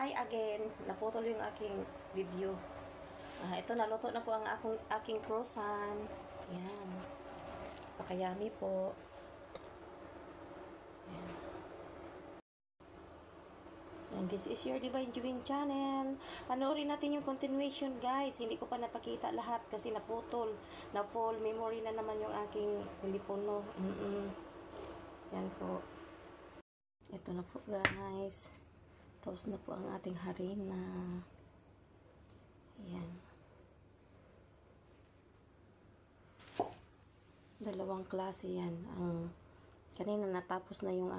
Hi again. Naputol yung aking video. Ito, naluto na po ang aking croissant. Yan. Pakayami po. Yan. And this is your Divine Juving channel. Panoorin natin yung continuation, guys. Hindi ko pa napakita lahat kasi naputol. Na full memory na naman yung aking telepono. Yan po. Ito na po, guys. Tapos na po ang ating harina. Ayan. Dalawang klase yan. Kanina natapos na yung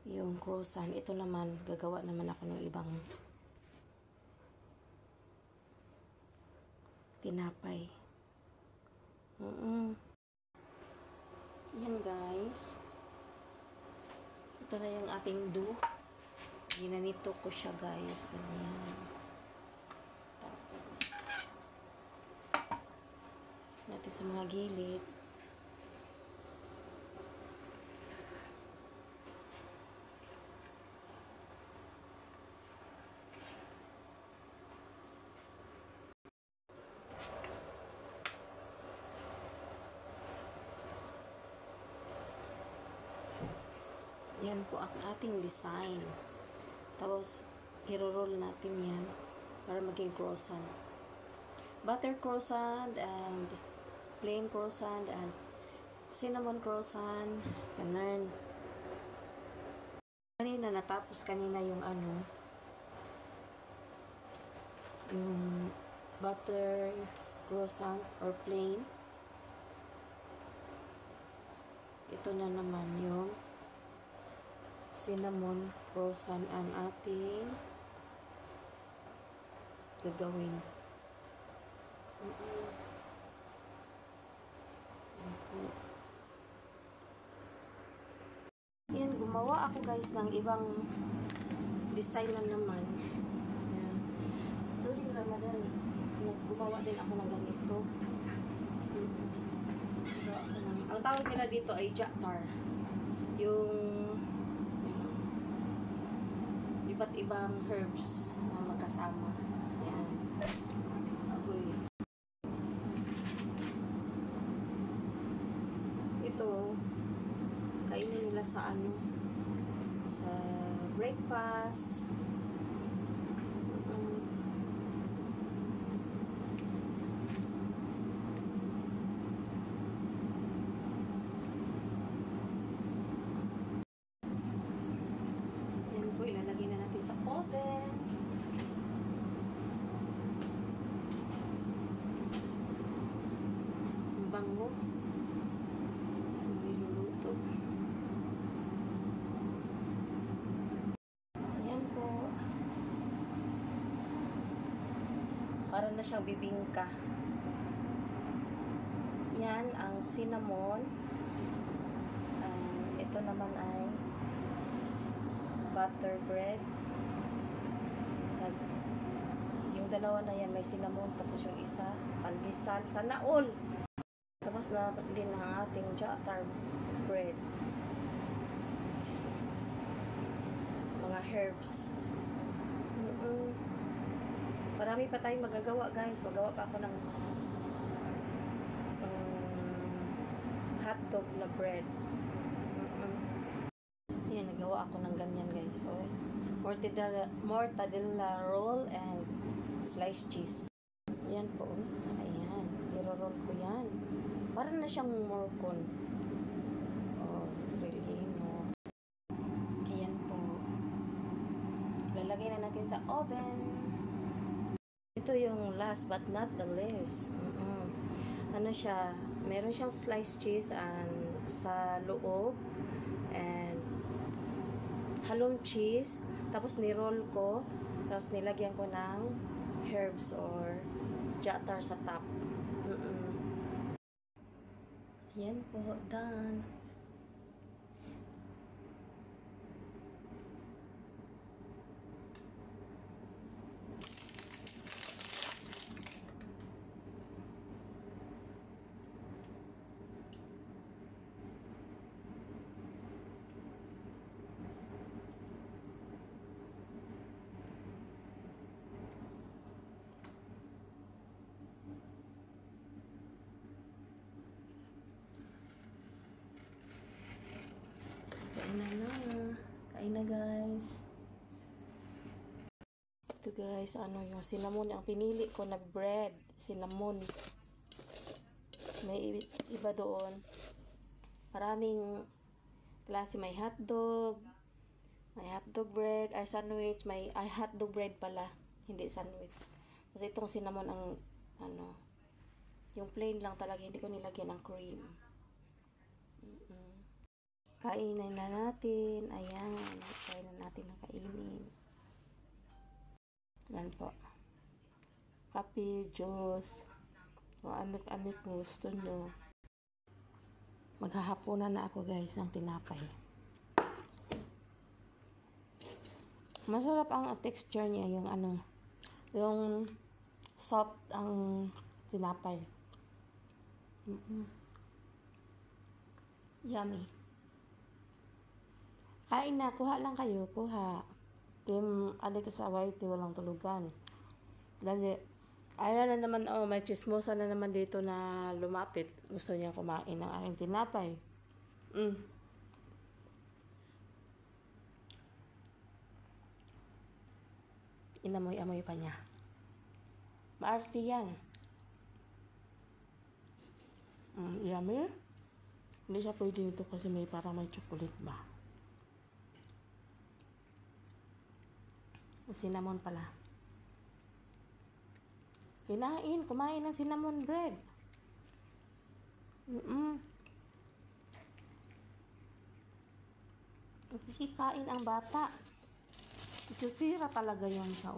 yung croissant. Ito naman, gagawa naman ako ng ibang tinapay. Yan, guys. Ito na yung ating dough. Ginanito ko siya, guys. Ganyan. Tapos, natin sa mga gilid. Yan po ang ating design. Tapos, i-roll natin yan para maging croissant. Butter croissant and plain croissant and cinnamon croissant. Ganun. Kanina, natapos kanina yung yung butter croissant or plain. Ito na naman yung cinnamon croissant ang ating gagawin. Yan po. Yan, gumawa ako, guys, ng ibang design na naman. Yan. During Ramadan, gumawa din ako ng ganito. Ang tawag nila dito ay ja'tar. Yung iba't ibang herbs na magkasama. Yan. Agoy. Ito, kainin nila sa sa breakfast. Bango. Niluluto. Ayan po. Para na siyang bibingka. Yan ang cinnamon. Ito naman ay butter bread. Yung dalawa na yan may cinnamon, tapos yung isa pandesal. Sana all! Tapos na din ang ating ja'tar bread. Mga herbs. Marami pa tayong magagawa, guys. Magawa pa ako ng hotdog na bread. Yan, nagawa ako ng ganyan, guys. So, mortadella roll and sliced cheese. Yan po. Ayan. I-roll ko yan. Para na siyang morcon. Oh, really, no. Ayan po. Lalagay na natin sa oven. Ito yung last but not the least. Ano siya? Meron siyang sliced cheese sa loob. And halong cheese. Tapos ni-roll ko. Tapos nilagyan ko ng herbs or ja'tar sa top. Yan po, done. Kain na. Kain na guys. Ito guys, yung cinnamon ang pinili ko na bread. Cinnamon. May iba doon. Maraming klase. May hotdog. May hotdog bread. Ay sandwich. Ay hotdog bread pala. Hindi sandwich. Kasi itong cinnamon ang yung plain lang talaga. Hindi ko nilagyan ng cream. Kainin na natin. Ayan. Kain na natin ng kainin. Yan po. Kape, juice. O ano gusto nyo. Maghahaponan na ako guys ng tinapay. Masarap ang texture niya. Yung soft ang tinapay. Yummy. Kain na, kuha lang kayo, kuha. Team Alikasaway, walang tulugan. Dali. Ayan na naman, may chismosa na naman dito na lumapit. Gusto niya kumain ng aking tinapay. Inamoy-amoy pa niya. Maarte yan. Yummy. Hindi siya pwede nito kasi parang may chocolate ba. Cinnamon pala. Kumain ng cinnamon bread. Kikain ang bata. Tira talaga yun siya.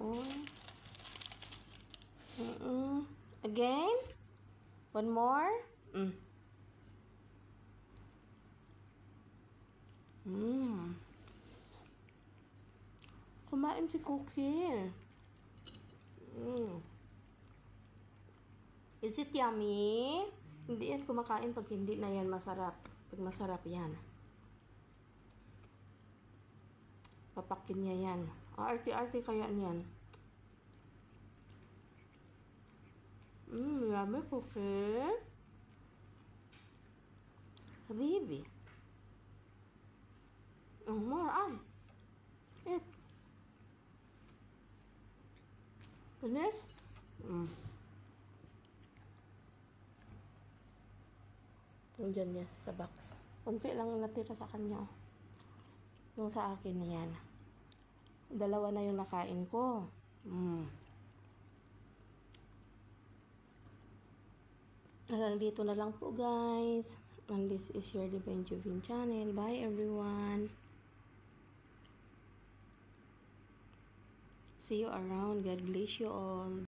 Again? One more? Kumain si Cookie. Is it yummy? Hindi yan kumakain pag hindi na yan masarap. Pag masarap yan. Papakin niya yan. Arte-arte kaya niyan. Yummy Cookie. Habibi. More. Eat. Finish? Nandiyan niya sa box. Kunti lang natira sa kanya. Yung sa akin na yan. Dalawa na yung nakain ko. Hanggang dito na lang po guys. And this is your Divine Jovin channel. Bye everyone. See you around. God bless you all.